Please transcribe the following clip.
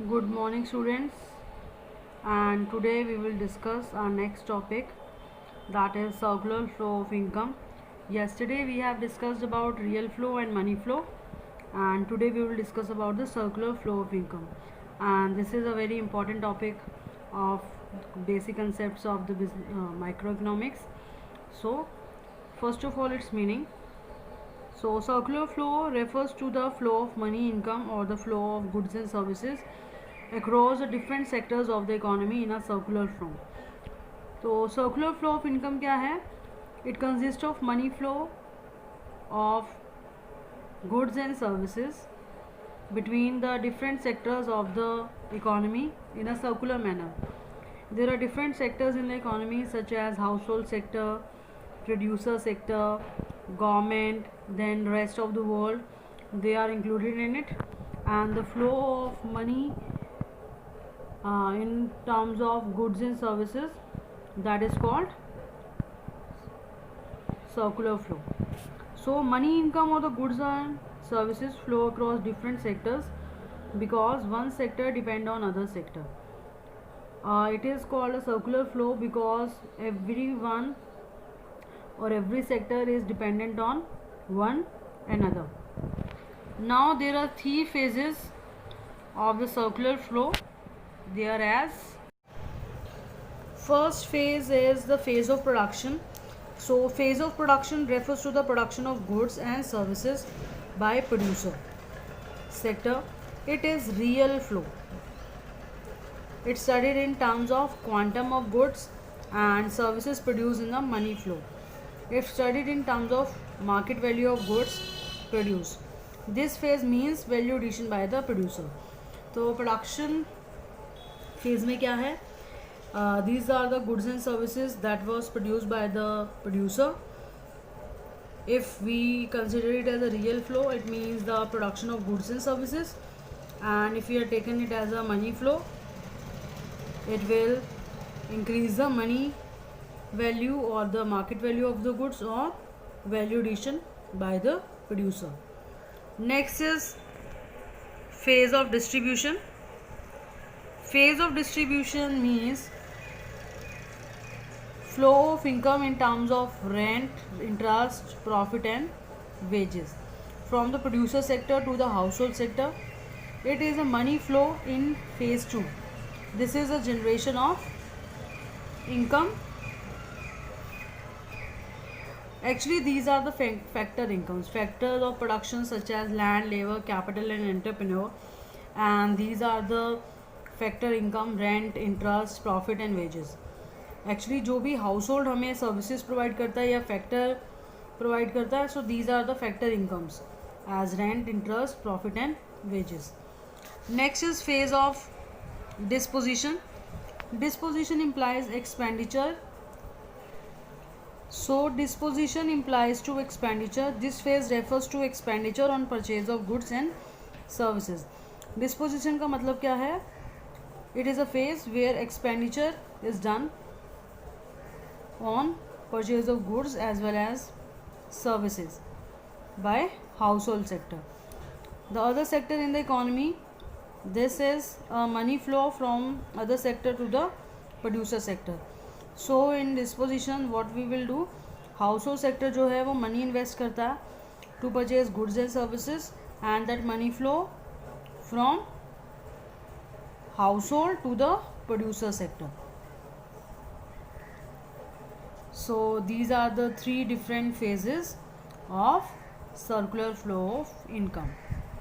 Good morning, students, and today we will discuss our next topic, that is circular flow of income. Yesterday we have discussed about real flow and money flow, and today we will discuss about the circular flow of income. And this is a very important topic of basic concepts of the microeconomics. So, first of all, its meaning. So, circular flow refers to the flow of money, income, or the flow of goods and services across the different sectors of the economy in a circular flow. तो circular flow of income क्या है? It consists of money flow of goods and services between the different sectors of the economy in a circular manner. There are different sectors in the economy such as household sector, producer sector, government, then rest of the world. They are included in it, and the flow of money in terms of goods and services, that is called circular flow. So money, income, or the goods and services flow across different sectors because one sector depend on other sector. It is called a circular flow because everyone or every sector is dependent on one another. Now there are three phases of the circular flow. There as first phase is the phase of production. So phase of production refers to the production of goods and services by producer sector. It is real flow. It's studied in terms of quantum of goods and services produced in the money flow. It's studied in terms of market value of goods produced. This phase means value addition by the producer. तो production phase में क्या है? These are the goods and services that was produced by the producer. If we consider it as a real flow, it means the production of goods and services, and if we are taken it as a money flow, it will increase the money value or the market value of the goods or value addition by the producer. Next is phase of distribution. Phase of distribution means flow of income in terms of rent, interest, profit and wages from the producer sector to the household sector. It is a money flow in phase 2. This is a generation of income. Actually, these are the factor incomes, factors of production such as land, labor, capital and entrepreneur, and these are the factor income, rent, interest, profit and wages. Actually जो भी household हमें services provide करता है या factor provide करता है, so these are the factor incomes as rent, interest, profit and wages. Next is phase of disposition. Disposition implies expenditure. So disposition implies to expenditure. This phase refers to expenditure on purchase of goods and services. Disposition का मतलब क्या है? It is a phase where expenditure is done on purchase of goods as well as services by household sector. The other sector in the economy, this is a money flow from other sector to the producer sector. So in disposition what we will do, household sector जो है वो money invest करता है to purchase goods and services, and that money flow from household to the producer sector. So these are the three different phases of circular flow of income.